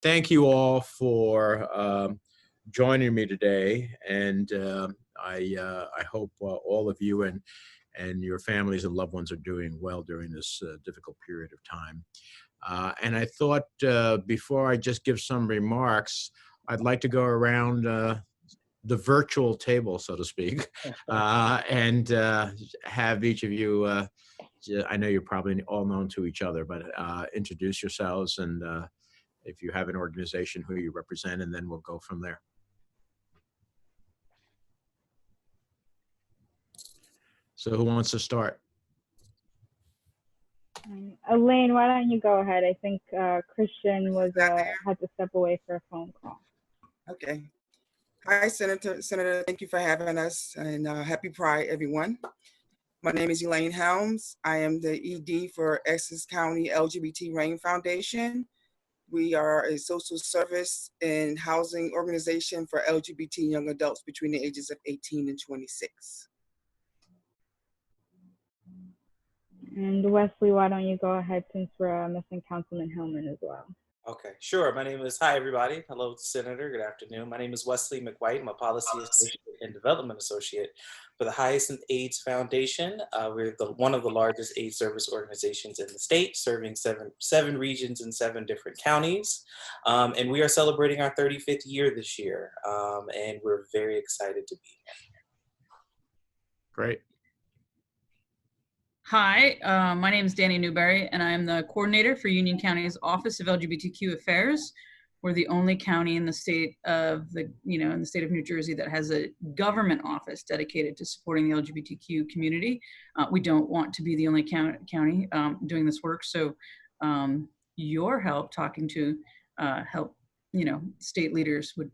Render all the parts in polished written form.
thank you all for joining me today, and I hope all of you and your families and loved ones are doing well during this difficult period of time. And I thought before I just give some remarks, I'd like to go around the virtual table, so to speak, and have each of you, I know you're probably all known to each other, but introduce yourselves and if you have an organization, who you represent, and then we'll go from there. So who wants to start? Elaine, why don't you go ahead? I think Christian was had to step away for a phone call. Okay. Hi, Senator. Thank you for having us, and happy Pride, everyone. My name is Elaine Helms. I am the ED for Essex County LGBT Rain Foundation. We are a social service and housing organization for LGBT young adults between the ages of 18 and 26. And Wesley, why don't you go ahead, since we're missing Councilman Hillman as well. Okay, sure. My name is, hi everybody. Hello, Senator. Good afternoon. My name is Wesley Mcwhite. I'm a Policy Associate and Development Associate for the Hyacinth AIDS Foundation. We're one of the largest AIDS service organizations in the state, serving seven regions in 7 different counties. And we are celebrating our 35th year this year. And we're very excited to be here. Great. Hi, my name is Danny Newberry, and I am the coordinator for Union County's Office of LGBTQ Affairs. We're the only county in the state of in the state of New Jersey that has a government office dedicated to supporting the LGBTQ community. We don't want to be the only county doing this work, so your help talking to state leaders would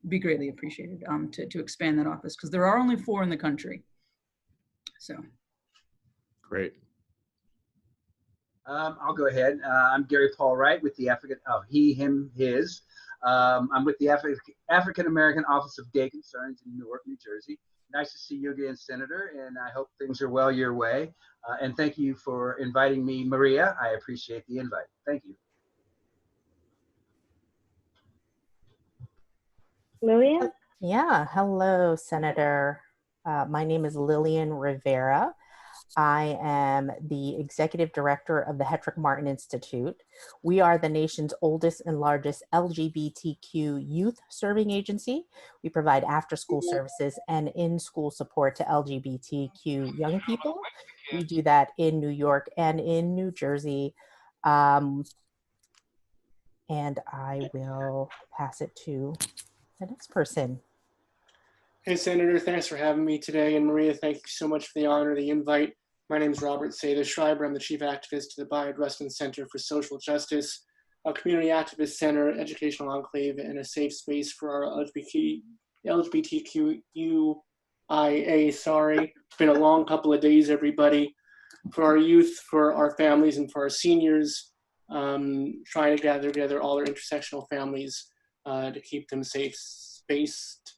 be greatly appreciated to expand that office, because there are only 4 in the country. So. Great. I'll go ahead. I'm Gary Paul Wright with the he, him, his. I'm with the African American Office of Gay Concerns in Newark, New Jersey. Nice to see you again, Senator, and I hope things are well your way. And thank you for inviting me, Maria. I appreciate the invite. Thank you. Lillian? Yeah, hello, Senator. My name is Lillian Rivera. I am the executive director of the Hetrick Martin Institute. We are the nation's oldest and largest LGBTQ youth serving agency. We provide after-school services and in-school support to LGBTQ young people. We do that in New York and in New Jersey. And I will pass it to the next person. Hey, Senator, thanks for having me today. And Maria, thank you so much for the honor, the invite. My name is Robert Seda-Schreiber. I'm the chief activist to the Bayard Rustin Center for Social Justice, a community activist center, educational enclave, and a safe space for our LGBTQIA. It's been a long couple of days, everybody. For our youth, for our families, and for our seniors, trying to gather together all our intersectional families to keep them safe, spaced,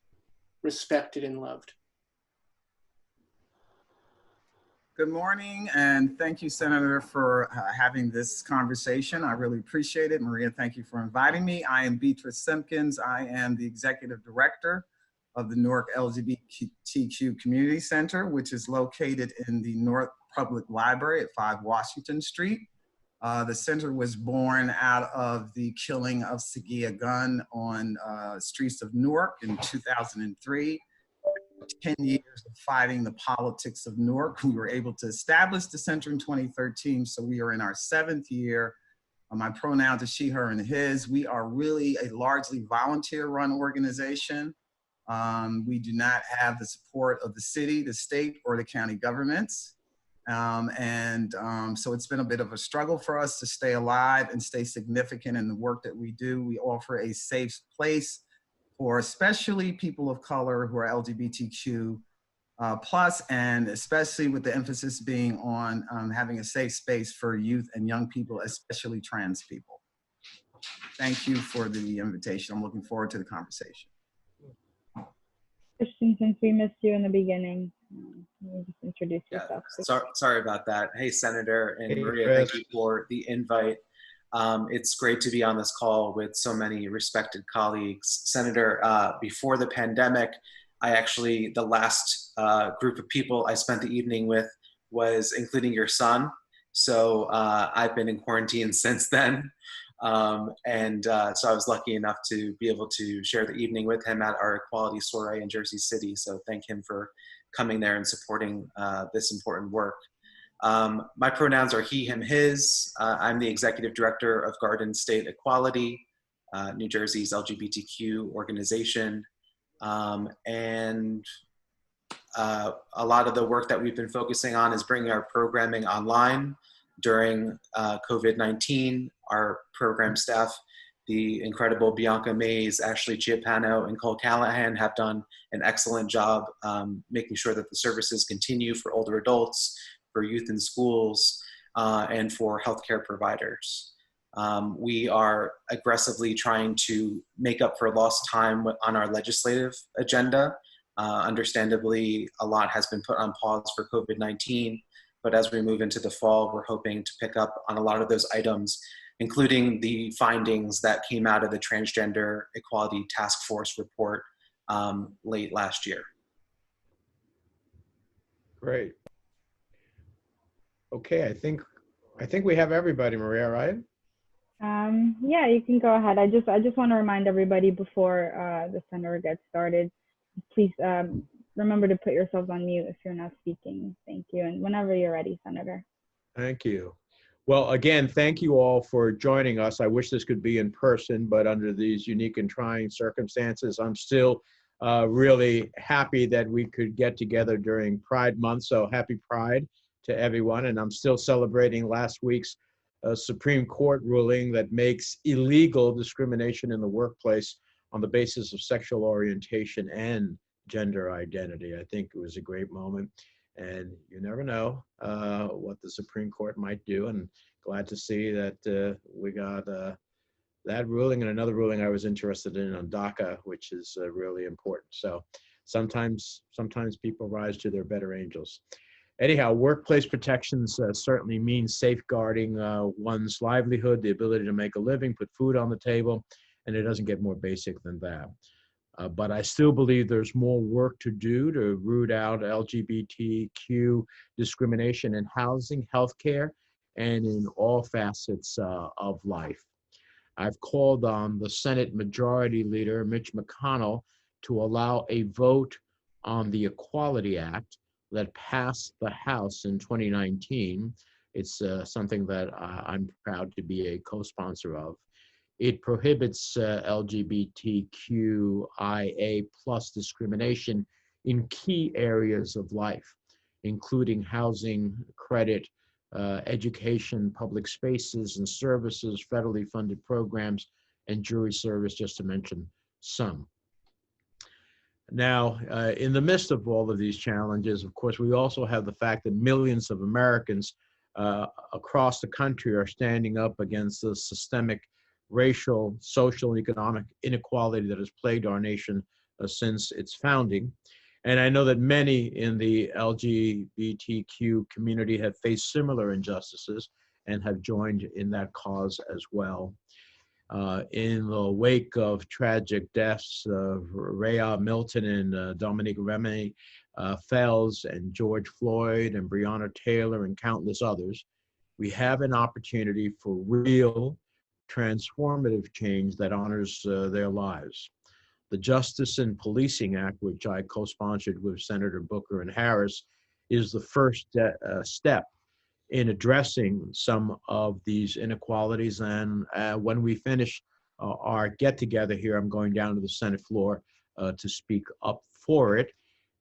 respected, and loved. Good morning, and thank you, Senator, for having this conversation. I really appreciate it. Maria, thank you for inviting me. I am Beatrice Simpkins. I am the executive director of the Newark LGBTQ Community Center, which is located in the Newark Public Library at 5 Washington Street. The center was born out of the killing of Sagia Gunn on streets of Newark in 2003. 10 years of fighting the politics of Newark. We were able to establish the center in 2013, so we are in our 7th year. My pronouns are she, her, and his. We are really a largely volunteer-run organization. We do not have the support of the city, the state, or the county governments. So it's been a bit of a struggle for us to stay alive and stay significant in the work that we do. We offer a safe place for especially people of color who are LGBTQ plus, and especially with the emphasis being on having a safe space for youth and young people, especially trans people. Thank you for the invitation. I'm looking forward to the conversation. Christian, since we missed you in the beginning, you just introduce yourself. Sorry about that. Hey, Senator and Hey, Maria, Chris. thank you for the invite. It's great to be on this call with so many respected colleagues. Senator, before the pandemic, the last group of people I spent the evening with was including your son. So I've been in quarantine since then. So I was lucky enough to be able to share the evening with him at our equality soiree in Jersey City. So thank him for coming there and supporting this important work. My pronouns are he, him, his. I'm the executive director of Garden State Equality, New Jersey's LGBTQ organization. A lot of the work that we've been focusing on is bringing our programming online during COVID-19. Our program staff, the incredible Bianca Mays, Ashley Chiapano, and Cole Callahan have done an excellent job making sure that the services continue for older adults, for youth in schools, and for healthcare providers. We are aggressively trying to make up for lost time on our legislative agenda. Understandably, a lot has been put on pause for COVID-19, but as we move into the fall, we're hoping to pick up on a lot of those items, including the findings that came out of the Transgender Equality Task Force report late last year. Great. Okay, I think we have everybody, Maria, right? Yeah, you can go ahead. I just want to remind everybody before the senator gets started, please remember to put yourselves on mute if you're not speaking. Thank you. And whenever you're ready, Senator. Thank you. Well, again, thank you all for joining us. I wish this could be in person, but under these unique and trying circumstances, I'm still really happy that we could get together during Pride Month. So happy Pride to everyone. And I'm still celebrating last week's Supreme Court ruling that makes illegal discrimination in the workplace on the basis of sexual orientation and gender identity. I think it was a great moment. And you never know what the Supreme Court might do. And glad to see that we got that ruling and another ruling I was interested in on DACA, which is really important. So sometimes people rise to their better angels. Anyhow, workplace protections certainly mean safeguarding one's livelihood, the ability to make a living, put food on the table, and it doesn't get more basic than that. But I still believe there's more work to do to root out LGBTQ discrimination in housing, healthcare, and in all facets of life. I've called on the Senate Majority Leader, Mitch McConnell, to allow a vote on the Equality Act that passed the House in 2019. It's something that I'm proud to be a co-sponsor of. It prohibits LGBTQIA+ discrimination in key areas of life, including housing, credit, education, public spaces and services, federally funded programs, and jury service, just to mention some. Now, in the midst of all of these challenges, of course, we also have the fact that millions of Americans across the country are standing up against the systemic racial, social, and economic inequality that has plagued our nation since its founding. And I know that many in the LGBTQ community have faced similar injustices and have joined in that cause as well. In the wake of tragic deaths of Rhea Milton and Dominique Remy Fells and George Floyd and Breonna Taylor and countless others, we have an opportunity for real transformative change that honors their lives. The Justice and Policing Act, which I co-sponsored with Senator Booker and Harris, is the first step in addressing some of these inequalities. And when we finish our get-together here, I'm going down to the Senate floor to speak up for it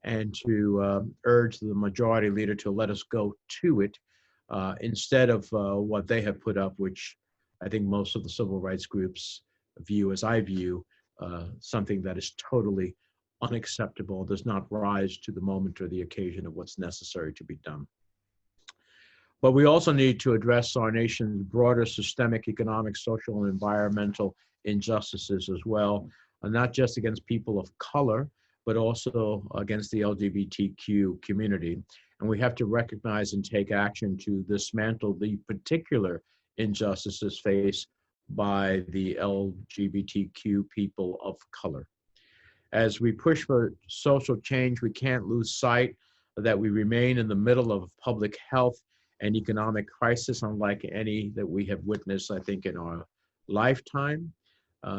and to urge the Majority Leader to let us go to it instead of what they have put up, which I think most of the civil rights groups view as I view something that is totally unacceptable, does not rise to the moment or the occasion of what's necessary to be done. But we also need to address our nation's broader systemic, economic, social, and environmental injustices as well, not just against people of color, but also against the LGBTQ community. And we have to recognize and take action to dismantle the particular injustices faced by the LGBTQ people of color. As we push for social change, we can't lose sight that we remain in the middle of public health and economic crisis, unlike any that we have witnessed, I think, in our lifetime.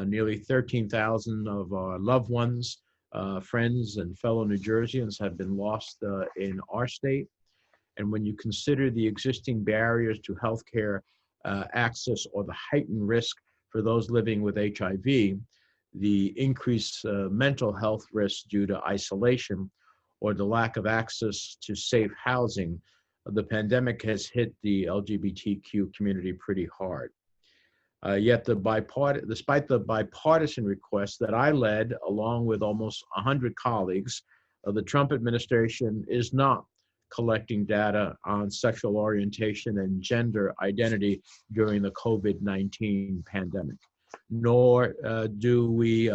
Nearly 13,000 of our loved ones, friends, and fellow New Jerseyans have been lost in our state. And when you consider the existing barriers to healthcare access or the heightened risk for those living with HIV, the increased mental health risks due to isolation, or the lack of access to safe housing, the pandemic has hit the LGBTQ community pretty hard. Yet despite the bipartisan request that I led, along with almost 100 colleagues, the Trump administration is not collecting data on sexual orientation and gender identity during the COVID-19 pandemic. Nor do we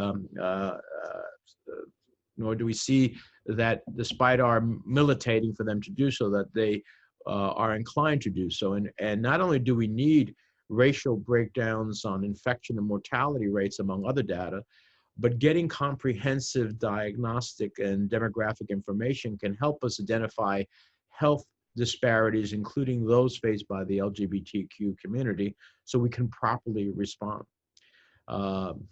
see that, despite our militating for them to do so, that they are inclined to do so. And not only do we need racial breakdowns on infection and mortality rates, among other data, but getting comprehensive diagnostic and demographic information can help us identify health disparities, including those faced by the LGBTQ community, so we can properly respond.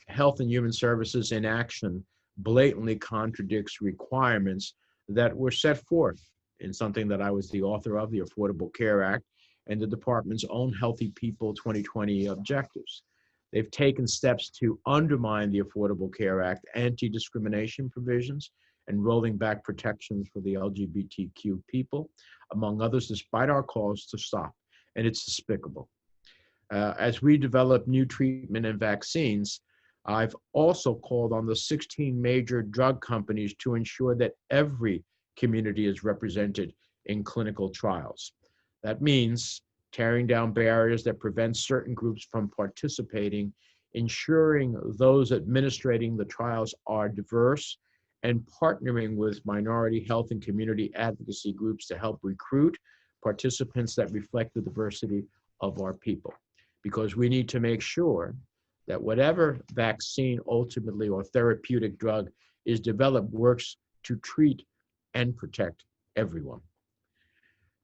Health and Human Services inaction blatantly contradicts requirements that were set forth in something that I was the author of, the Affordable Care Act, and the department's own Healthy People 2020 objectives. They've taken steps to undermine the Affordable Care Act anti-discrimination provisions and rolling back protections for the LGBTQ people, among others, despite our calls to stop. And it's despicable. As we develop new treatment and vaccines, I've also called on the 16 major drug companies to ensure that every community is represented in clinical trials. That means tearing down barriers that prevent certain groups from participating, ensuring those administrating the trials are diverse, and partnering with minority health and community advocacy groups to help recruit participants that reflect the diversity of our people. Because we need to make sure that whatever vaccine ultimately or therapeutic drug is developed works to treat and protect everyone.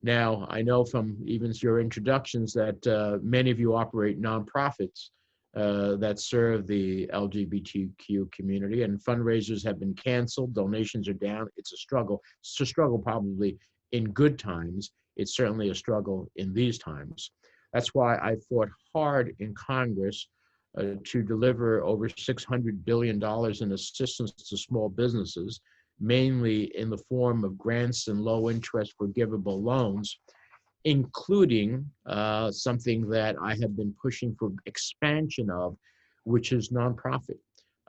Now, I know from even your introductions that many of you operate nonprofits that serve the LGBTQ community, and fundraisers have been canceled, donations are down. It's a struggle. It's a struggle probably in good times. It's certainly a struggle in these times. That's why I fought hard in Congress to deliver over $600 billion in assistance to small businesses, mainly in the form of grants and low interest forgivable loans, including something that I have been pushing for expansion of, which is nonprofit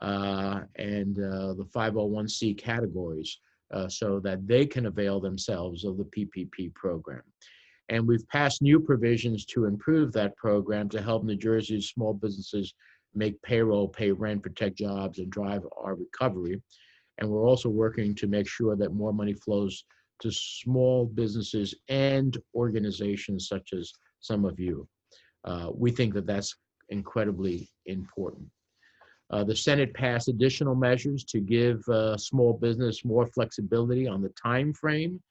and the 501c categories, so that they can avail themselves of the PPP program. And we've passed new provisions to improve that program to help New Jersey's small businesses make payroll, pay rent, protect jobs, and drive our recovery. And we're also working to make sure that more money flows to small businesses and organizations such as some of you. We think that that's incredibly important. The Senate passed additional measures to give small business more flexibility on the time frame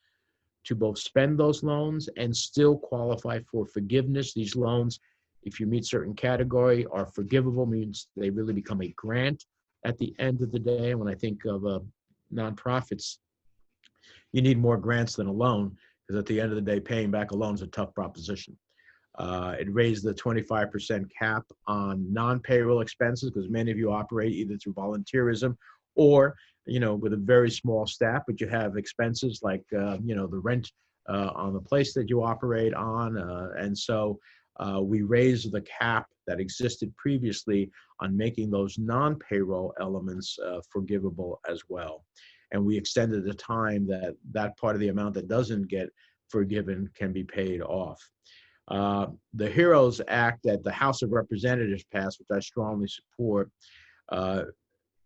to both spend those loans and still qualify for forgiveness. These loans, if you meet certain category, are forgivable, means they really become a grant at the end of the day. When I think of nonprofits, you need more grants than a loan, because at the end of the day, paying back a loan is a tough proposition. It raised the 25% cap on non-payroll expenses, because many of you operate either through volunteerism or with a very small staff, but you have expenses like the rent on the place that you operate on, and so we raised the cap that existed previously on making those non-payroll elements forgivable as well. And we extended the time that part of the amount that doesn't get forgiven can be paid off. The HEROES Act that the House of Representatives passed, which I strongly support,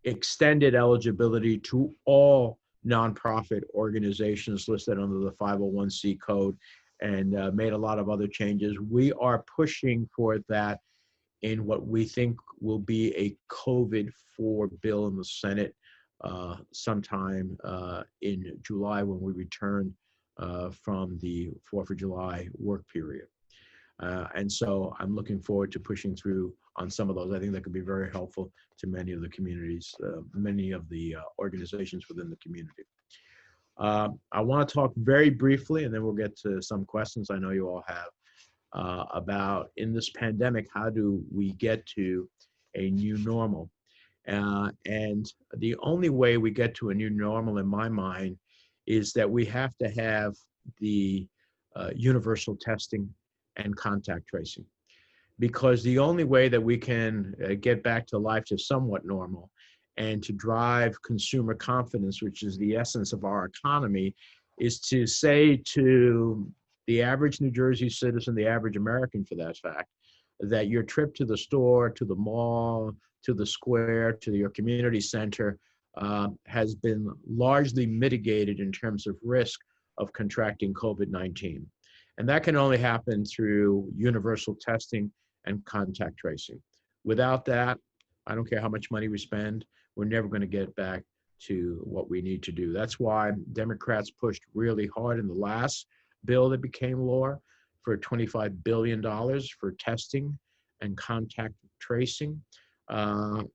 extended eligibility to all nonprofit organizations listed under the 501c code, and made a lot of other changes. We are pushing for that in what we think will be a COVID-4 bill in the Senate sometime in July when we return from the 4th of July work period. And so I'm looking forward to pushing through on some of those. I think that could be very helpful to many of the communities, many of the organizations within the community. I want to talk very briefly, and then we'll get to some questions I know you all have, about in this pandemic, how do we get to a new normal? And the only way we get to a new normal, in my mind, is that we have to have the universal testing and contact tracing. Because the only way that we can get back to life to somewhat normal and to drive consumer confidence, which is the essence of our economy, is to say to the average New Jersey citizen, the average American for that fact, that your trip to the store, to the mall, to the square, to your community center has been largely mitigated in terms of risk of contracting COVID-19. And that can only happen through universal testing and contact tracing. Without that, I don't care how much money we spend, we're never going to get back to what we need to do. That's why Democrats pushed really hard in the last bill that became law for $25 billion for testing and contact tracing. But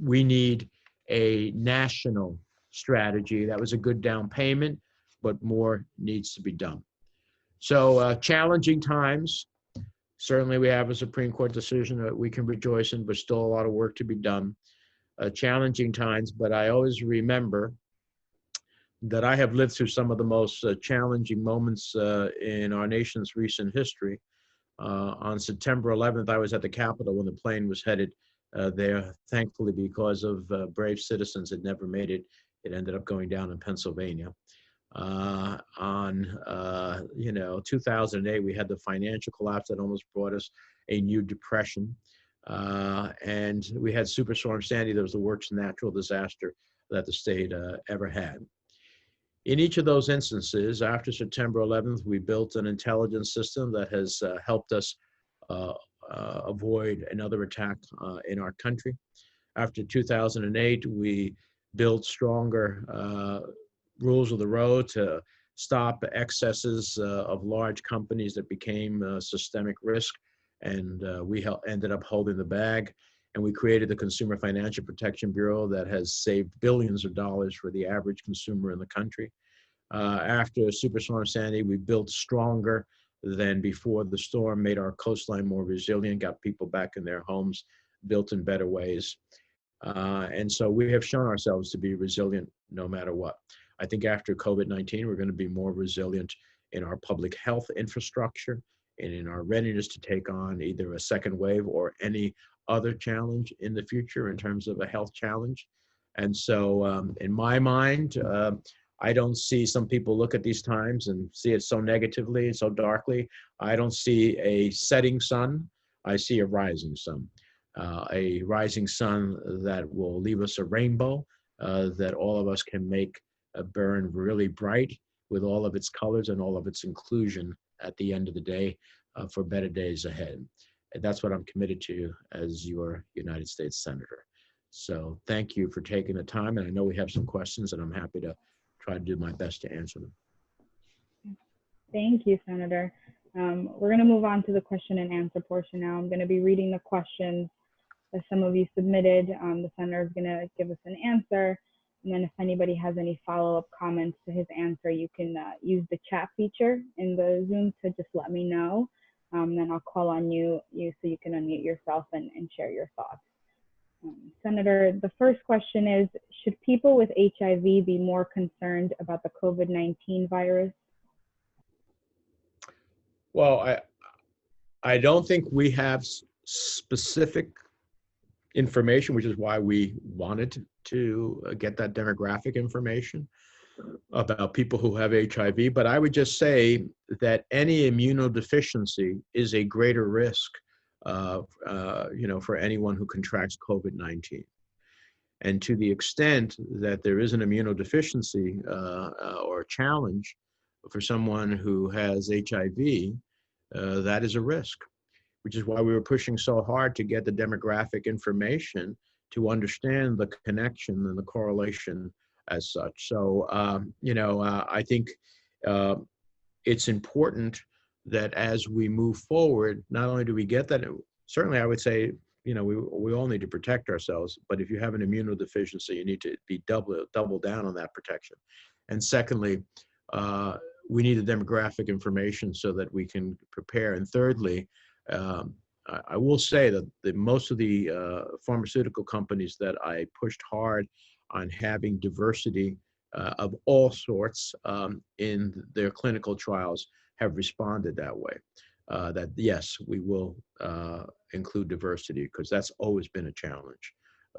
we need a national strategy. That was a good down payment, but more needs to be done. So challenging times. Certainly we have a Supreme Court decision that we can rejoice in, but still a lot of work to be done. Challenging times, but I always remember that I have lived through some of the most challenging moments in our nation's recent history. On September 11th, I was at the Capitol when the plane was headed there. Thankfully, because of brave citizens, it never made it. It ended up going down in Pennsylvania. 2008, we had the financial collapse that almost brought us a new depression. And we had Superstorm Sandy. That was the worst natural disaster that the state ever had. In each of those instances, after September 11th, we built an intelligence system that has helped us avoid another attack in our country. After 2008, we built stronger rules of the road to stop excesses of large companies that became systemic risk, and we ended up holding the bag. And we created the Consumer Financial Protection Bureau that has saved billions of dollars for the average consumer in the country. After Superstorm Sandy, we built stronger than before the storm, made our coastline more resilient, got people back in their homes, built in better ways. And so we have shown ourselves to be resilient no matter what. I think after COVID-19, we're going to be more resilient in our public health infrastructure and in our readiness to take on either a second wave or any other challenge in the future in terms of a health challenge. And so in my mind, I don't see, some people look at these times and see it so negatively and so darkly. I don't see a setting sun. I see a rising sun that will leave us a rainbow that all of us can make burn really bright with all of its colors and all of its inclusion at the end of the day for better days ahead. And that's what I'm committed to as your United States Senator. So thank you for taking the time. And I know we have some questions, and I'm happy to try to do my best to answer them. Thank you, Senator. We're going to move on to the question and answer portion now. I'm going to be reading the questions that some of you submitted. The Senator is going to give us an answer. And then if anybody has any follow-up comments to his answer, you can use the chat feature in the Zoom to just let me know. Then I'll call on you so you can unmute yourself and share your thoughts. Senator, the first question is, should people with HIV be more concerned about the COVID-19 virus? Well, I don't think we have specific information, which is why we wanted to get that demographic information about people who have HIV. But I would just say that any immunodeficiency is a greater risk for anyone who contracts COVID-19. And to the extent that there is an immunodeficiency or challenge, for someone who has HIV, that is a risk, which is why we were pushing so hard to get the demographic information to understand the connection and the correlation as such. So, I think it's important that as we move forward, not only do we get that, certainly I would say, we all need to protect ourselves, but if you have an immunodeficiency, you need to be double down on that protection. And secondly, we need the demographic information so that we can prepare. And thirdly, I will say that most of the pharmaceutical companies that I pushed hard on having diversity of all sorts in their clinical trials have responded that way. That yes, we will include diversity, because that's always been a challenge.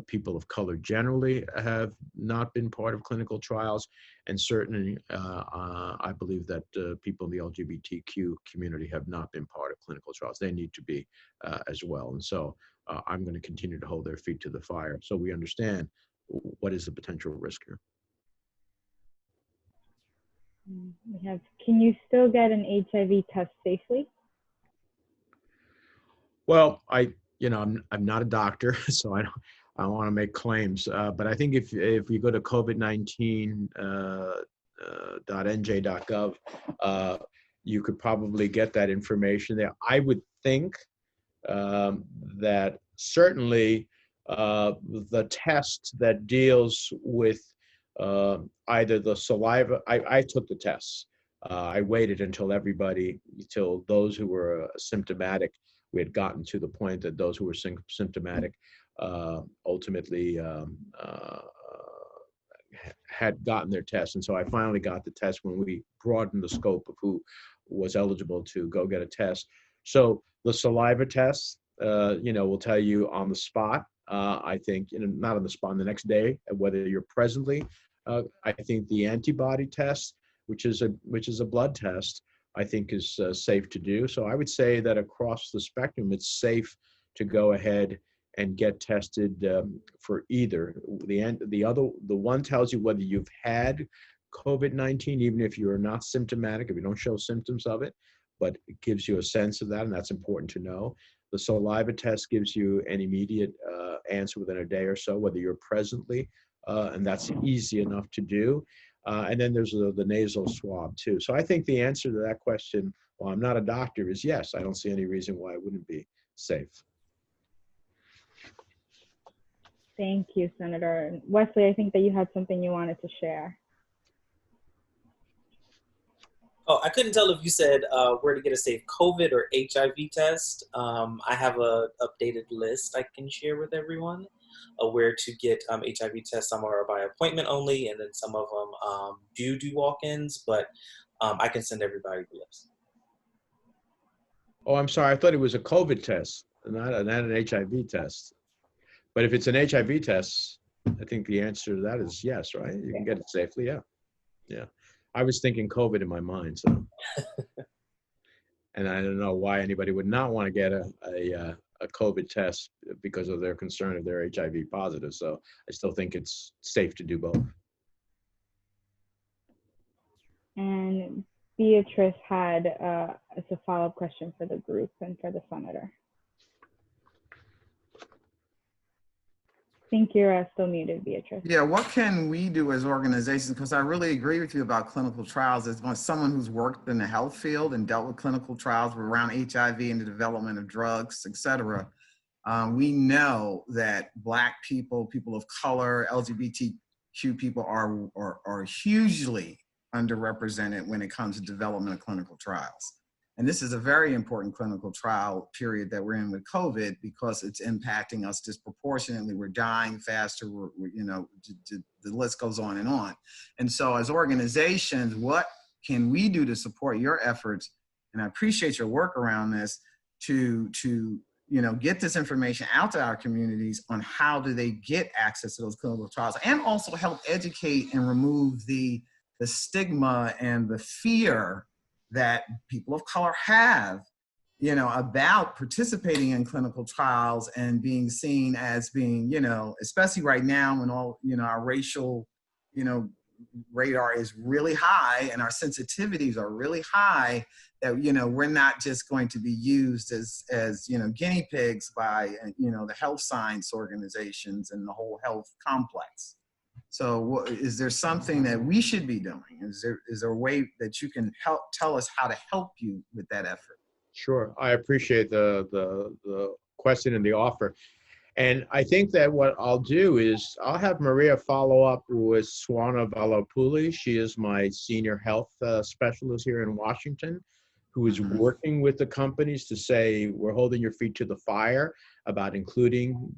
People of color generally have not been part of clinical trials, and certainly I believe that people in the LGBTQ community have not been part of clinical trials. They need to be as well. And so I'm going to continue to hold their feet to the fire so we understand what is the potential risk here. Can you still get an HIV test safely? Well, I'm not a doctor, so I don't want to make claims, but I think if you go to COVID19.nj.gov, you could probably get that information there. I would think that certainly the test that deals with either the saliva, I took the tests. I waited until those who were symptomatic, we had gotten to the point that those who were symptomatic ultimately had gotten their test. And so I finally got the test when we broadened the scope of who was eligible to go get a test. So the saliva test, will tell you on the spot. I think, not on the spot, the next day, whether you're presently. I think the antibody test, which is a blood test, I think is safe to do. So I would say that across the spectrum, it's safe to go ahead and get tested for either. The one tells you whether you've had COVID-19, even if you're not symptomatic, if you don't show symptoms of it, but it gives you a sense of that, and that's important to know. The saliva test gives you an immediate answer within a day or so, whether you're presently, and that's easy enough to do. And then there's the nasal swab too. So I think the answer to that question, well, I'm not a doctor, is yes. I don't see any reason why it wouldn't be safe. Thank you, Senator. Wesley, I think that you had something you wanted to share. Oh, I couldn't tell if you said where to get a safe COVID or HIV test. I have a updated list I can share with everyone of where to get HIV tests. Some are by appointment only, and then some of them do walk-ins, but I can send everybody the list. Oh, I'm sorry. I thought it was a COVID test, not an HIV test. But if it's an HIV test, I think the answer to that is yes, right? You can get it safely, yeah. Yeah. I was thinking COVID in my mind, so. And I don't know why anybody would not want to get a COVID test because of their concern if they're HIV positive. So I still think it's safe to do both. And Beatrice had as a follow-up question for the group and for the senator. I think you're still muted, Beatrice. Yeah, what can we do as organizations? Because I really agree with you about clinical trials. As someone who's worked in the health field and dealt with clinical trials around HIV and the development of drugs, et cetera, we know that Black people, people of color, LGBTQ people are hugely underrepresented when it comes to development of clinical trials. And this is a very important clinical trial period that we're in with COVID because it's impacting us disproportionately. We're dying faster, the list goes on and on. And so as organizations, what can we do to support your efforts? And I appreciate your work around this to get this information out to our communities on how do they get access to those clinical trials, and also help educate and remove the stigma and the fear that people of color have, about participating in clinical trials and being seen as being, especially right now when all, our racial, radar is really high and our sensitivities are really high, that, you know, we're not just going to be used as you know, guinea pigs by, you know, the health science organizations and the whole health complex. So is there something that we should be doing? Is there a way that you can tell us how to help you with that effort? Sure, I appreciate the question and the offer. And I think that what I'll do is I'll have Maria follow up with Swana Valopoulos. She is my senior health specialist here in Washington, who is working with the companies to say, we're holding your feet to the fire about including,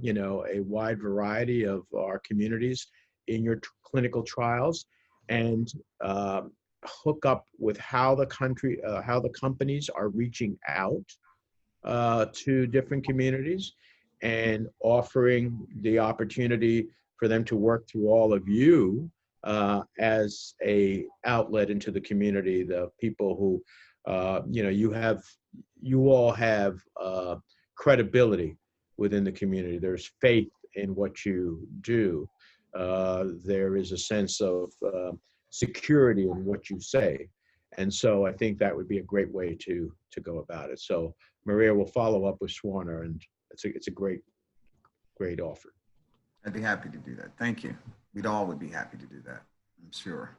you know, a wide variety of our communities in your clinical trials, and hook up with how the companies are reaching out to different communities and offering the opportunity for them to work through all of you as a outlet into the community, the people who, you know, you all have credibility within the community. There's faith in what you do. There is a sense of security in what you say. And so I think that would be a great way to go about it. So Maria will follow up with Swana, and it's a great offer. I'd be happy to do that. Thank you. We'd all would be happy to do that, I'm sure.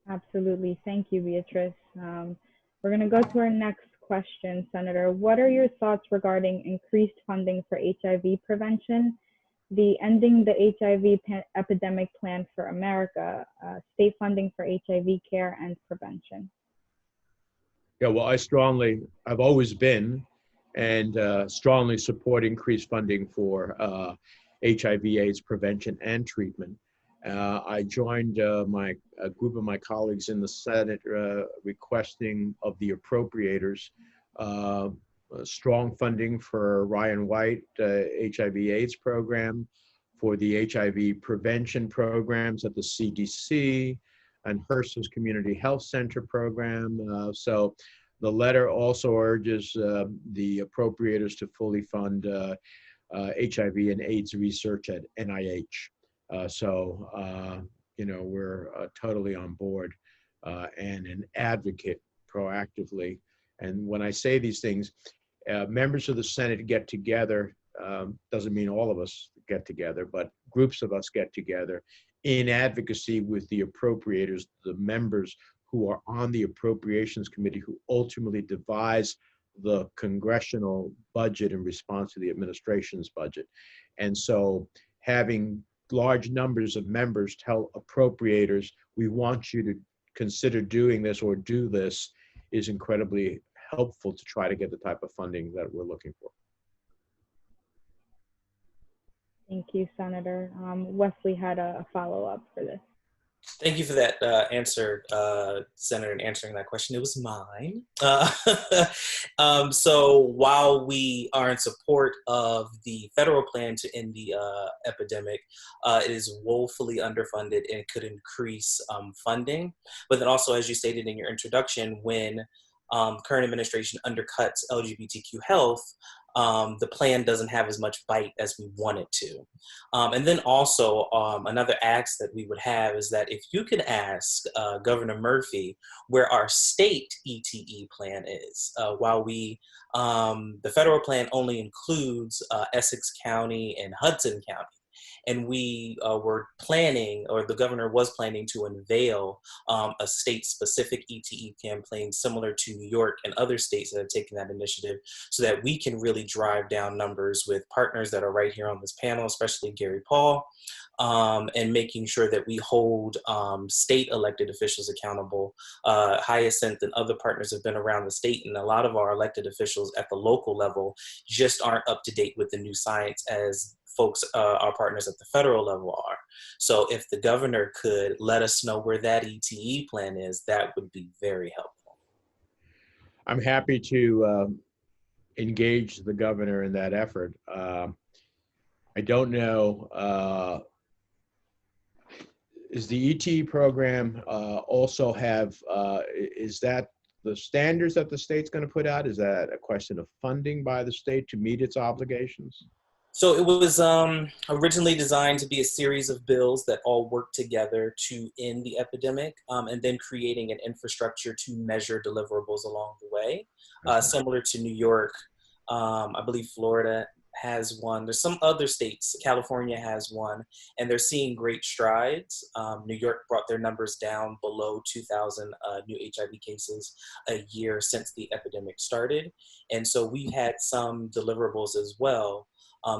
Absolutely. Thank you, Beatrice. We're going to go to our next question, Senator. What are your thoughts regarding increased funding for HIV prevention, the Ending the HIV Epidemic Plan for America, state funding for HIV care and prevention? Yeah, well, I've always been and strongly support increased funding for HIV/AIDS prevention and treatment. I joined a group of my colleagues in the Senate requesting of the appropriators strong funding for Ryan White HIV/AIDS program, for the HIV prevention programs at the CDC, and HRSA's Community Health Center program. So the letter also urges the appropriators to fully fund HIV and AIDS research at NIH. You know, we're totally on board and an advocate proactively. And when I say these things, members of the Senate get together, doesn't mean all of us get together, but groups of us get together in advocacy with the appropriators, the members who are on the Appropriations Committee, who ultimately devise the congressional budget in response to the administration's budget. And so having large numbers of members tell appropriators, we want you to consider doing this or do this, is incredibly helpful to try to get the type of funding that we're looking for. Thank you, Senator. Wesley had a follow-up for this. Thank you for that answer, Senator, in answering that question. It was mine. So while we are in support of the federal plan to end the epidemic, it is woefully underfunded and could increase funding. But then also, as you stated in your introduction, when current administration undercuts LGBTQ health, the plan doesn't have as much bite as we want it to. And then also another ask that we would have is that if you could ask Governor Murphy where our state ETE plan is, while the federal plan only includes Essex County and Hudson County. And we were planning, or the governor was planning, to unveil a state-specific ETE campaign similar to New York and other states that have taken that initiative, so that we can really drive down numbers with partners that are right here on this panel, especially Gary Paul, and making sure that we hold state elected officials accountable. Hyacinth and other partners have been around the state, and a lot of our elected officials at the local level just aren't up to date with the new science as folks, our partners at the federal level are. So if the governor could let us know where that ETE plan is, that would be very helpful. I'm happy to engage the governor in that effort. I don't know, is the ETE program also have, is that the standards that the state's going to put out? Is that a question of funding by the state to meet its obligations? So it was originally designed to be a series of bills that all work together to end the epidemic, and then creating an infrastructure to measure deliverables along the way, similar to New York. I believe Florida has one. There's some other states. California has one, and they're seeing great strides. New York brought their numbers down below 2,000 new HIV cases a year since the epidemic started. And so we had some deliverables as well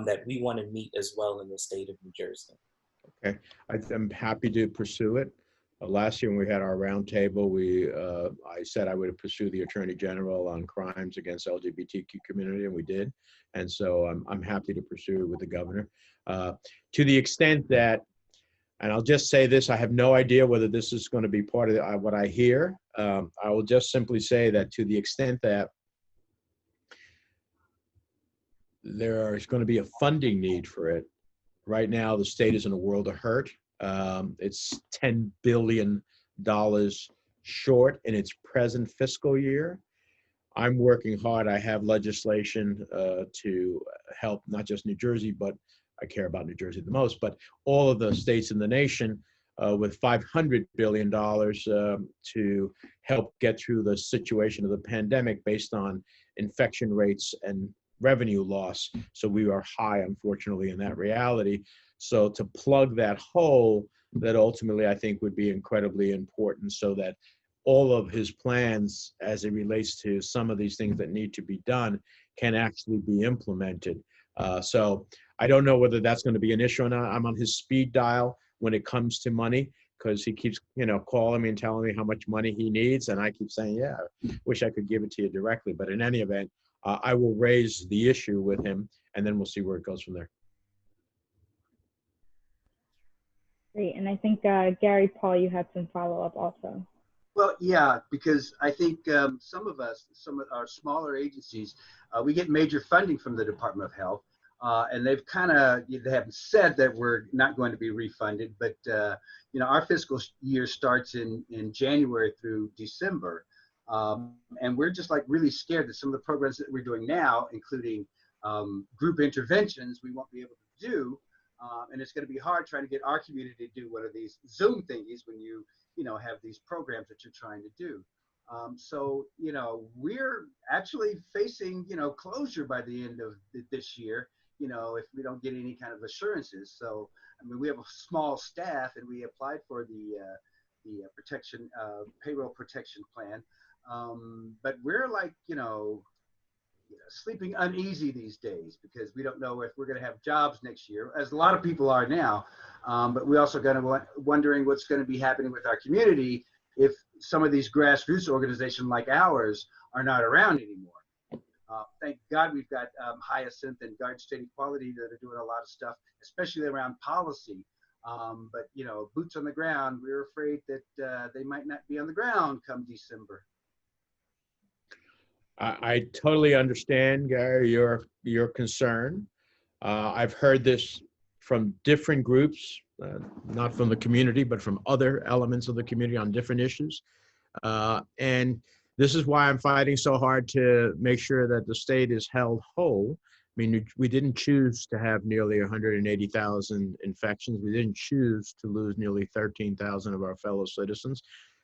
that we want to meet as well in the state of New Jersey. Okay, I'm happy to pursue it. Last year when we had our roundtable, I said I would pursue the Attorney General on crimes against LGBTQ community, and we did. And so I'm happy to pursue it with the governor. To the extent that, and I'll just say this, I have no idea whether this is going to be part of what I hear. I will just simply say that to the extent that there is going to be a funding need for it. Right now, the state is in a world of hurt. It's $10 billion short in its present fiscal year. I'm working hard. I have legislation to help not just New Jersey, but I care about New Jersey the most, but all of the states in the nation with $500 billion to help get through the situation of the pandemic based on infection rates and revenue loss. So we are high, unfortunately, in that reality. So to plug that hole, that ultimately I think would be incredibly important, so that all of his plans as it relates to some of these things that need to be done can actually be implemented. So I don't know whether that's going to be an issue or not. I'm on his speed dial when it comes to money, because he keeps, calling me and telling me how much money he needs. And I keep saying, yeah, I wish I could give it to you directly. But in any event, I will raise the issue with him, and then we'll see where it goes from there. Great. And I think, Gary, Paul, you had some follow-up also. Well, yeah, because I think some of our smaller agencies, we get major funding from the Department of Health, and they haven't said that we're not going to be refunded, but our fiscal year starts in January through December. And we're just really scared that some of the programs that we're doing now, including group interventions, we won't be able to do. And it's going to be hard trying to get our community to do one of these Zoom thingies when you have these programs that you're trying to do. So, we're actually facing, closure by the end of this year, if we don't get any kind of assurances. So, I mean, we have a small staff, and we applied for the payroll protection plan. But we're sleeping uneasy these days, because we don't know if we're going to have jobs next year, as a lot of people are now. But we also going to wondering what's going to be happening with our community if some of these grassroots organizations like ours are not around anymore. Thank God we've got Hyacinth and Guard State Equality that are doing a lot of stuff, especially around policy. But boots on the ground, we're afraid that they might not be on the ground come December. I totally understand, Gary, your concern. I've heard this from different groups, not from the community, but from other elements of the community on different issues. And this is why I'm fighting so hard to make sure that the state is held whole. I mean, we didn't choose to have nearly 180,000 infections. We didn't choose to lose nearly 13,000 of our fellow citizens.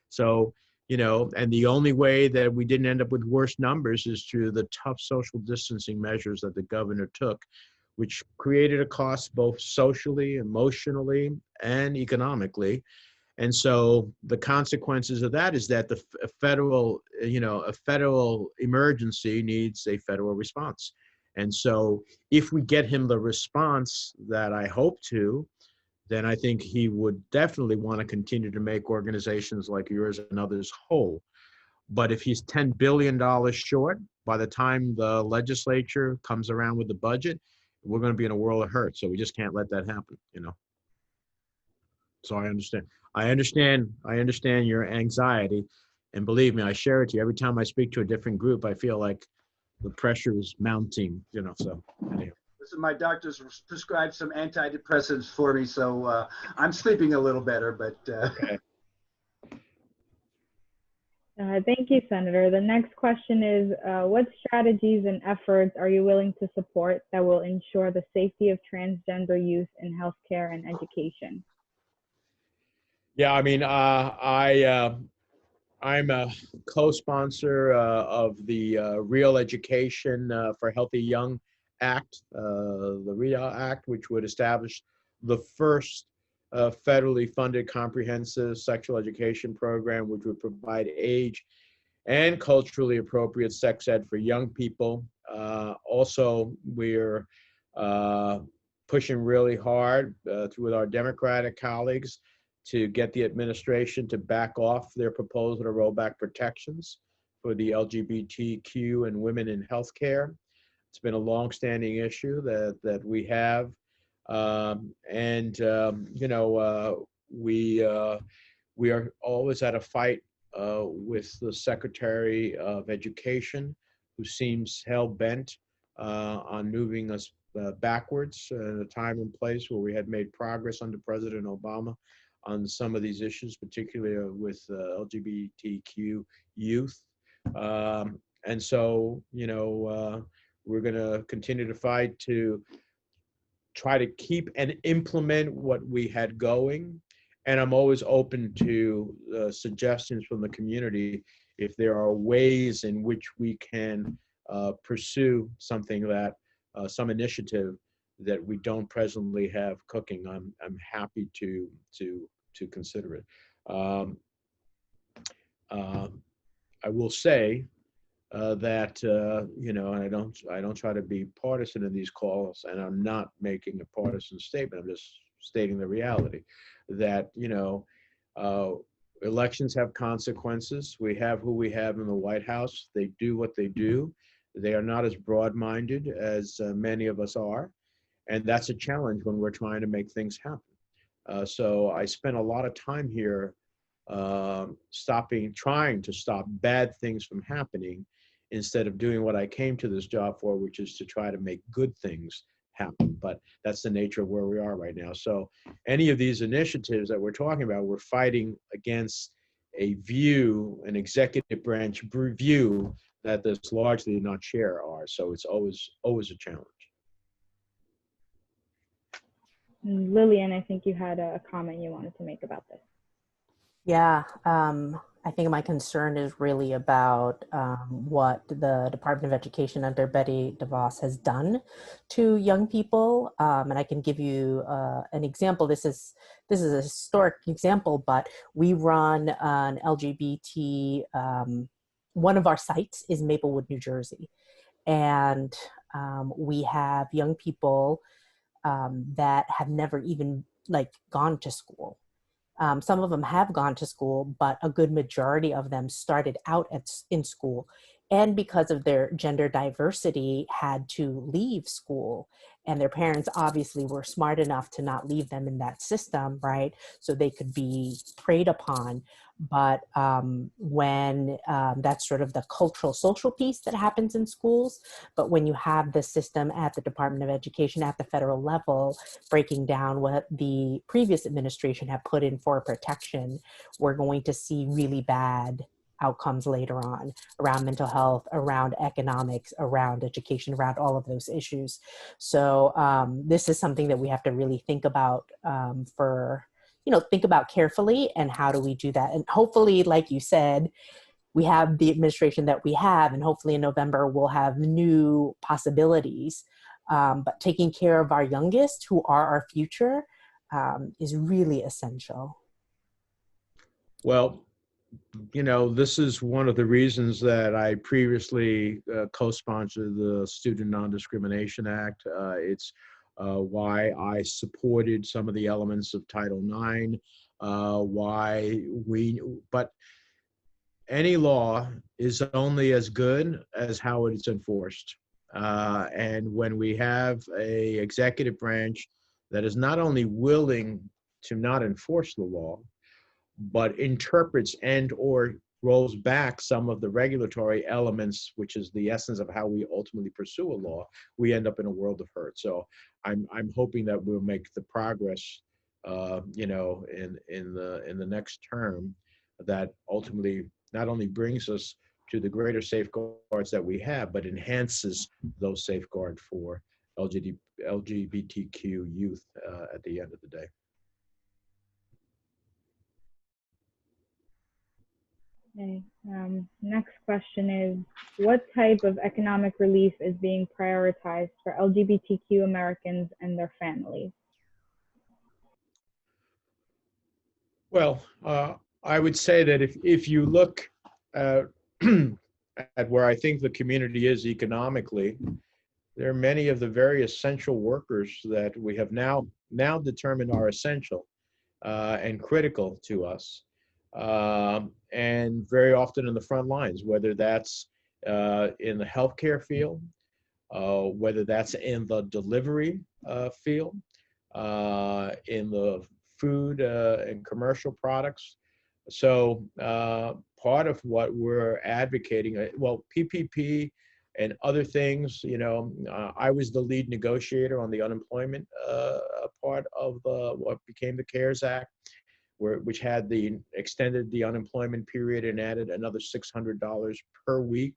So, and the only way that we didn't end up with worse numbers is through the tough social distancing measures that the governor took, which created a cost both socially, emotionally, and economically. And so the consequences of that is that a federal emergency needs a federal response. And so if we get him the response that I hope to, then I think he would definitely want to continue to make organizations like yours and others whole. But if he's $10 billion short, by the time the legislature comes around with the budget, we're going to be in a world of hurt. So we just can't let that happen, So I understand your anxiety. And believe me, I share it to you. Every time I speak to a different group, I feel like the pressure is mounting, so anyhow. Listen, my doctors prescribed some antidepressants for me, so I'm sleeping a little better, but. Okay. Thank you, Senator. The next question is, what strategies and efforts are you willing to support that will ensure the safety of transgender youth in healthcare and education? Yeah, I mean, I'm a co-sponsor of the Real Education for Healthy Young Act, the REAL Act, which would establish the first federally funded comprehensive sexual education program, which would provide age and culturally appropriate sex ed for young people. Also, we're pushing really hard with our Democratic colleagues to get the administration to back off their proposal to roll back protections for the LGBTQ and women in healthcare. It's been a longstanding issue that we have. We are always at a fight with the Secretary of Education, who seems hell-bent on moving us backwards at a time and place where we had made progress under President Obama on some of these issues, particularly with LGBTQ youth. And so, we're going to continue to fight to try to keep and implement what we had going. And I'm always open to suggestions from the community if there are ways in which we can pursue something that, some initiative that we don't presently have cooking. I'm happy to consider it. I will say that and I don't try to be partisan in these calls, and I'm not making a partisan statement. I'm just stating the reality that elections have consequences. We have who we have in the White House. They do what they do. They are not as broad-minded as many of us are, and that's a challenge when we're trying to make things happen. So I spent a lot of time here trying to stop bad things from happening, instead of doing what I came to this job for, which is to try to make good things happen. But that's the nature of where we are right now. So any of these initiatives that we're talking about, we're fighting against an executive branch view that does largely not share ours. So it's always a challenge. Lillian, I think you had a comment you wanted to make about this. Yeah, I think my concern is really about what the Department of Education under Betty DeVos has done to young people. And I can give you an example. This is a historic example, but we run an LGBT, one of our sites is Maplewood, New Jersey. And we have young people that have never even gone to school. Some of them have gone to school, but a good majority of them started out in school, and because of their gender diversity had to leave school, and their parents obviously were smart enough to not leave them in that system, right? So they could be preyed upon. But when that's sort of the cultural social piece that happens in schools, but when you have the system at the Department of Education at the federal level breaking down what the previous administration had put in for protection, we're going to see really bad outcomes later on around mental health, around economics, around education, around all of those issues. So this is something that we have to really think about think about carefully, and how do we do that? And hopefully, like you said, we have the administration that we have, and hopefully in November we'll have new possibilities. But taking care of our youngest, who are our future, is really essential. Well, this is one of the reasons that I previously co-sponsored the Student Non-Discrimination Act. It's why I supported some of the elements of Title IX, but any law is only as good as how it's enforced. And when we have a executive branch that is not only willing to not enforce the law, but interprets and or rolls back some of the regulatory elements, which is the essence of how we ultimately pursue a law, we end up in a world of hurt. So I'm hoping that we'll make the progress, in the next term that ultimately not only brings us to the greater safeguards that we have, but enhances those safeguards for LGBTQ youth at the end of the day. Okay. Next question is, what type of economic relief is being prioritized for LGBTQ Americans and their families? Well, I would say that if you look at where I think the community is economically, there are many of the very essential workers that we have now determined are essential and critical to us, and very often in the front lines, whether that's in the healthcare field, whether that's in the delivery field, in the food and commercial products. So part of what we're advocating, well, PPP and other things, I was the lead negotiator on the unemployment part of what became the CARES Act, which had extended the unemployment period and added another $600 per week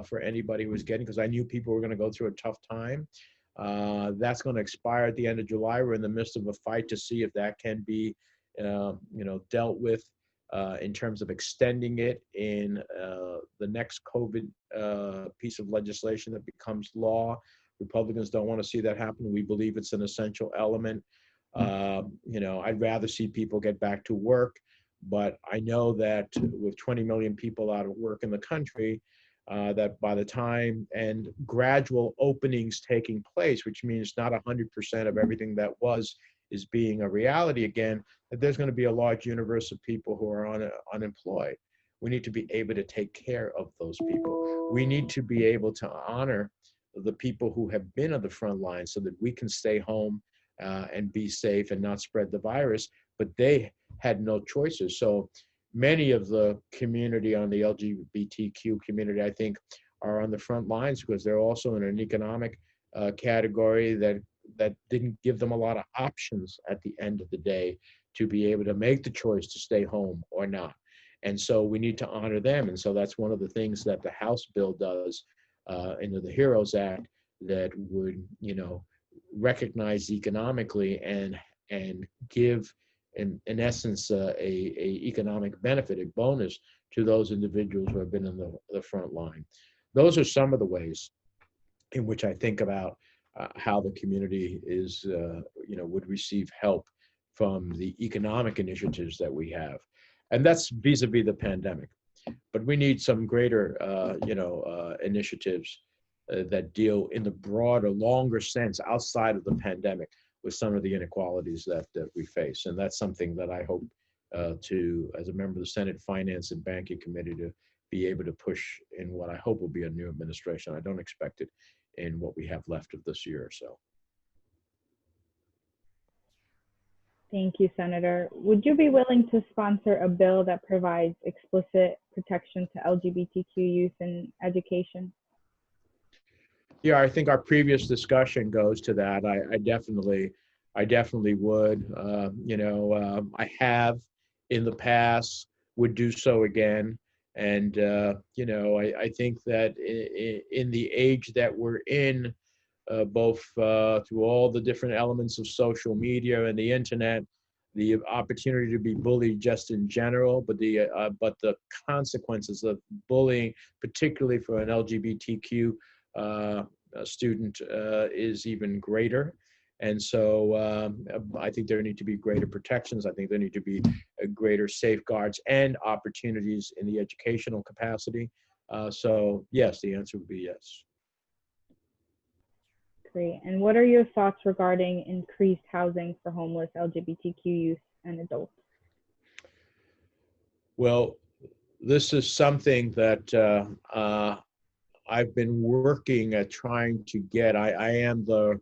for anybody who was getting, because I knew people were going to go through a tough time. That's going to expire at the end of July. We're in the midst of a fight to see if that can be, dealt with in terms of extending it in the next COVID piece of legislation that becomes law. Republicans don't want to see that happen. We believe it's an essential element. I'd rather see people get back to work, but I know that with 20 million people out of work in the country, that by the time and gradual openings taking place, which means not 100% of everything that is being a reality again, that there's going to be a large universe of people who are unemployed. We need to be able to take care of those people. We need to be able to honor the people who have been on the front line so that we can stay home and be safe and not spread the virus, but they had no choices. So many of the community on the LGBTQ community, I think, are on the front lines because they're also in an economic category that didn't give them a lot of options at the end of the day to be able to make the choice to stay home or not. And so we need to honor them. And so that's one of the things that the House bill does into the HEROES Act that would, recognize economically and give, in essence, a economic benefit, a bonus to those individuals who have been in the front line. Those are some of the ways in which I think about how the community is, would receive help from the economic initiatives that we have. And that's vis-a-vis the pandemic. But we need some greater, initiatives that deal in the broader, longer sense outside of the pandemic with some of the inequalities that we face. And that's something that I hope to, as a member of the Senate Finance and Banking Committee, to be able to push in what I hope will be a new administration. I don't expect it in what we have left of this year or so. Thank you, Senator. Would you be willing to sponsor a bill that provides explicit protection to LGBTQ youth in education? Yeah, I think our previous discussion goes to that. I definitely would. I have in the past, would do so again. And, I think that in the age that we're in, both through all the different elements of social media and the internet, the opportunity to be bullied just in general, but the consequences of bullying, particularly for an LGBTQ student, is even greater. And so I think there need to be greater protections. I think there need to be greater safeguards and opportunities in the educational capacity. So yes, the answer would be yes. Great. And what are your thoughts regarding increased housing for homeless LGBTQ youth and adults? Well, this is something that I've been working at trying to get. I am the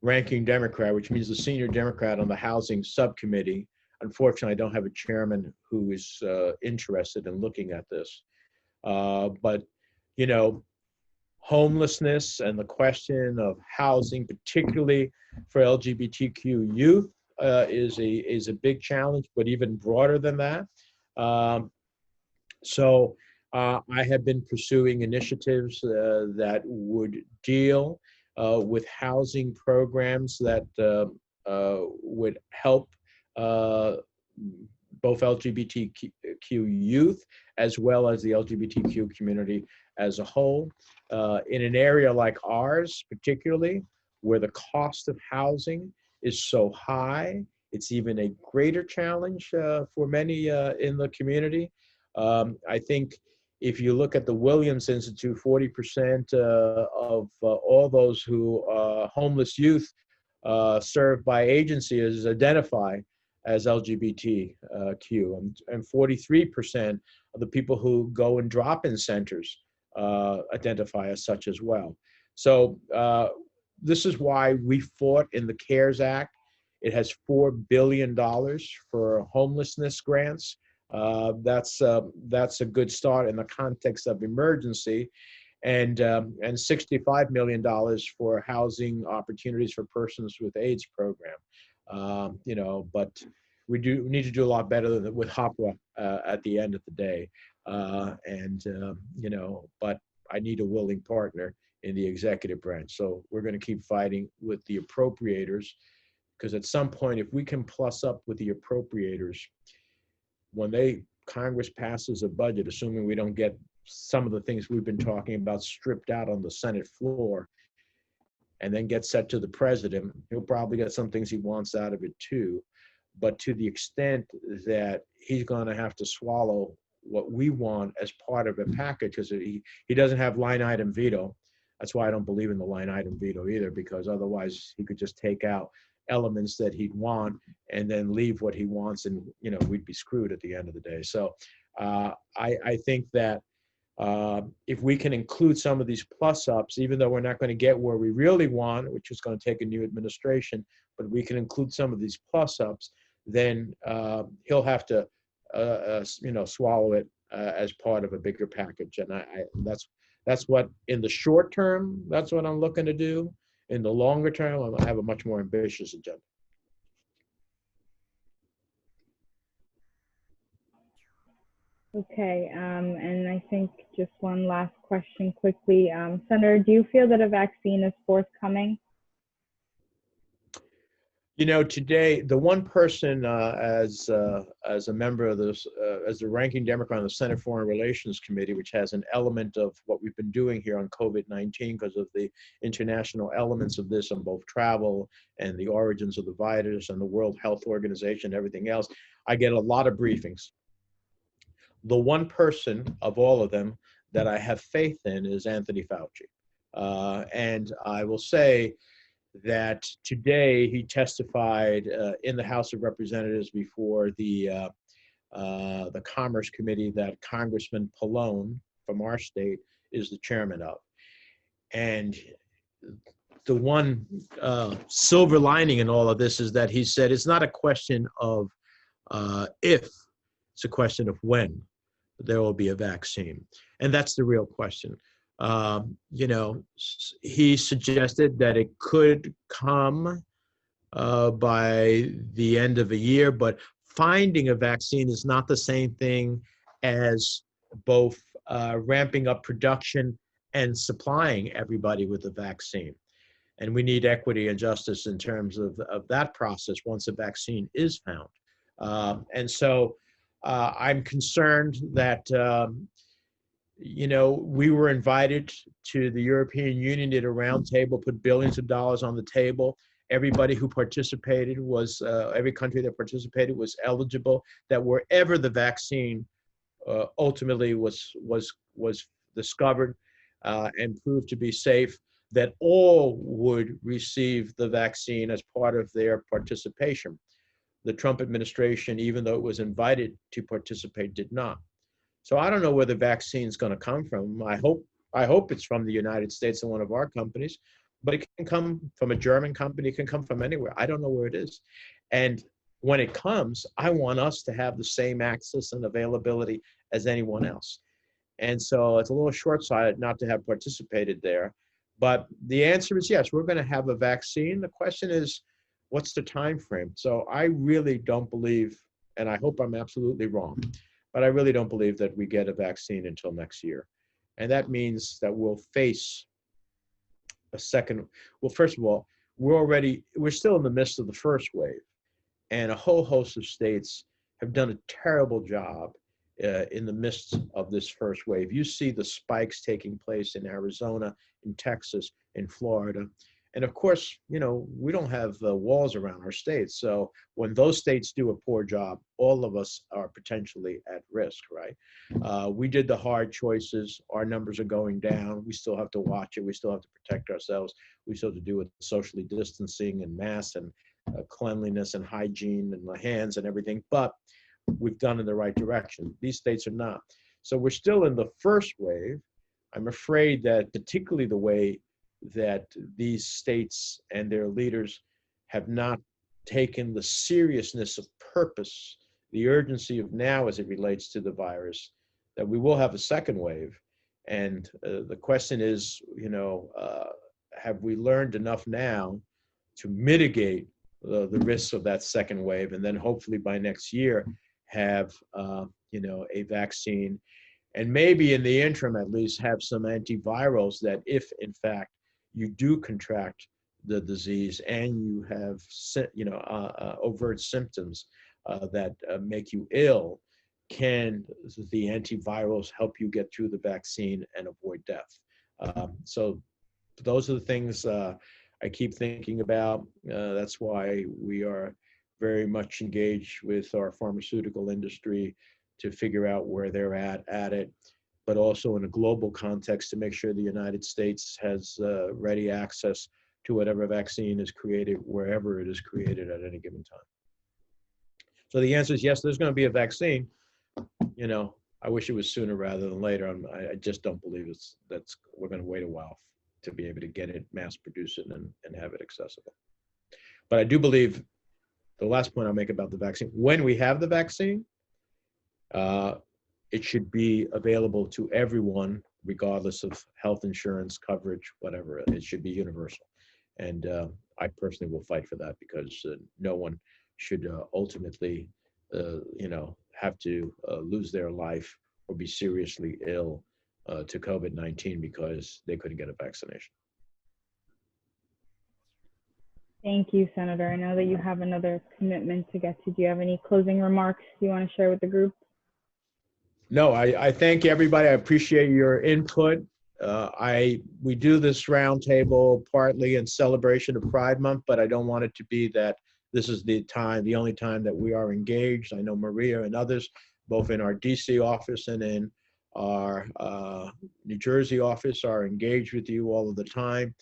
ranking Democrat, which means the senior Democrat on the housing subcommittee. Unfortunately, I don't have a chairman who is interested in looking at this. But, homelessness and the question of housing, particularly for LGBTQ youth, is a big challenge, but even broader than that. So I have been pursuing initiatives that would deal with housing programs that would help both LGBTQ youth as well as the LGBTQ community as a whole. In an area like ours, particularly, where the cost of housing is so high, it's even a greater challenge for many in the community. I think if you look at the Williams Institute, 40% of all those who homeless youth served by agencies identify as LGBTQ, and 43% of the people who go in drop-in centers identify as such as well. So this is why we fought in the CARES Act. It has $4 billion for homelessness grants. That's a good start in the context of emergency, and $65 million for housing opportunities for persons with AIDS program. You know, but we need to do a lot better with HOPWA at the end of the day. You know, but I need a willing partner in the executive branch. So we're going to keep fighting with the appropriators, because at some point, if we can plus up with the appropriators, when Congress passes a budget, assuming we don't get some of the things we've been talking about stripped out on the Senate floor, and then get set to the president, he'll probably get some things he wants out of it too. But to the extent that he's going to have to swallow what we want as part of a package, because he doesn't have line item veto. That's why I don't believe in the line item veto either, because otherwise he could just take out elements that he'd want and then leave what he wants, and you know, we'd be screwed at the end of the day. So I think that if we can include some of these plus ups, even though we're not going to get where we really want, which is going to take a new administration, but we can include some of these plus ups, then he'll have to you know, swallow it as part of a bigger package. And that's what, in the short term, that's what I'm looking to do. In the longer term, I'm going to have a much more ambitious agenda. Okay, and I think just one last question quickly. Senator, do you feel that a vaccine is forthcoming? You know, today, the one person as a member of this, as the ranking Democrat on the Senate Foreign Relations Committee, which has an element of what we've been doing here on COVID-19 because of the international elements of this on both travel and the origins of the virus and the World Health Organization and everything else, I get a lot of briefings. The one person of all of them that I have faith in is Anthony Fauci. And I will say that today he testified in the House of Representatives before the Commerce Committee that Congressman Pallone from our state is the chairman of. And the one silver lining in all of this is that he said it's not a question of if, it's a question of when there will be a vaccine. And that's the real question. You know, he suggested that it could come by the end of a year, but finding a vaccine is not the same thing as both ramping up production and supplying everybody with a vaccine. And we need equity and justice in terms of that process once a vaccine is found. And so I'm concerned that you know, we were invited to the European Union, did a roundtable, put billions of dollars on the table. Everybody who participated was, every country that participated was eligible, that wherever the vaccine ultimately was discovered and proved to be safe, that all would receive the vaccine as part of their participation. The Trump administration, even though it was invited to participate, did not. So I don't know where the vaccine is going to come from. I hope it's from the United States and one of our companies, but it can come from a German company. It can come from anywhere. I don't know where it is. And when it comes, I want us to have the same access and availability as anyone else. And so it's a little short-sighted not to have participated there. But the answer is yes, we're going to have a vaccine. The question is, what's the time frame? So I really don't believe, and I hope I'm absolutely wrong, but I really don't believe that we get a vaccine until next year. And that means that we'll face a second. Well, first of all, we're still in the midst of the first wave, and a whole host of states have done a terrible job in the midst of this first wave. You see the spikes taking place in Arizona, in Texas, in Florida. And of course, you know, we don't have walls around our states. So when those states do a poor job, all of us are potentially at risk, right? We did the hard choices. Our numbers are going down. We still have to watch it. We still have to protect ourselves. We still have to do with socially distancing and masks and cleanliness and hygiene and the hands and everything. But we've done in the right direction. These states are not. So we're still in the first wave. I'm afraid that particularly the way that these states and their leaders have not taken the seriousness of purpose, the urgency of now as it relates to the virus, that we will have a second wave. And the question is, you know, have we learned enough now to mitigate the risks of that second wave, and then hopefully by next year have, you know, a vaccine, and maybe in the interim at least have some antivirals that if in fact you do contract the disease and you have, you know, overt symptoms that make you ill, can the antivirals help you get through the vaccine and avoid death? So those are the things I keep thinking about. That's why we are very much engaged with our pharmaceutical industry to figure out where they're at it, but also in a global context to make sure the United States has ready access to whatever vaccine is created wherever it is created at any given time. So the answer is yes, there's going to be a vaccine. You know, I wish it was sooner rather than later. I just don't believe we're going to wait a while to be able to get it, mass produce it, and have it accessible. But I do believe the last point I'll make about the vaccine, when we have the vaccine, it should be available to everyone, regardless of health insurance coverage, whatever. It should be universal. And I personally will fight for that, because no one should ultimately, you know, have to lose their life or be seriously ill to COVID-19 because they couldn't get a vaccination. Thank you, Senator. I know that you have another commitment to get to. Do you have any closing remarks you want to share with the group? No, I thank everybody. I appreciate your input. We do this roundtable partly in celebration of Pride Month, but I don't want it to be that this is the only time that we are engaged. I know Maria and others, both in our DC office and in our New Jersey office, are engaged with you all of the time.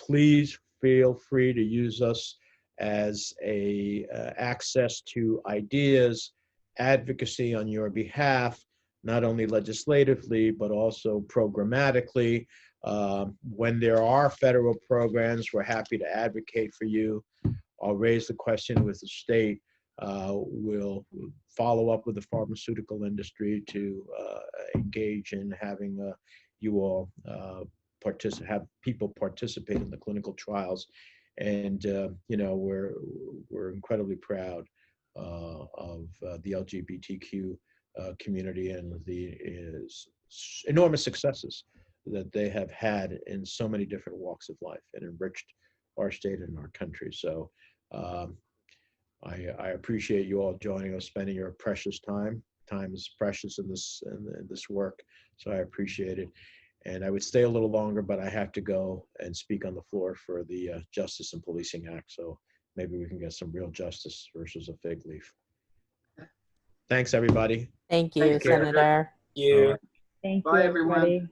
Please feel free to use us as a access to ideas, advocacy on your behalf, not only legislatively, but also programmatically. When there are federal programs, we're happy to advocate for you. I'll raise the question with the state. We'll follow up with the pharmaceutical industry to engage in having you all have people participate in the clinical trials. And you know, we're incredibly proud of the LGBTQ community and the enormous successes that they have had in so many different walks of life and enriched our state and our country. So I appreciate you all joining us, spending your precious time. Time is precious in this work, so I appreciate it. And I would stay a little longer, but I have to go and speak on the floor for the Justice and Policing Act. So maybe we can get some real justice versus a fig leaf. Thanks, everybody. Thank you, Senator. Thank you. Thank you, Bye, everyone. everybody.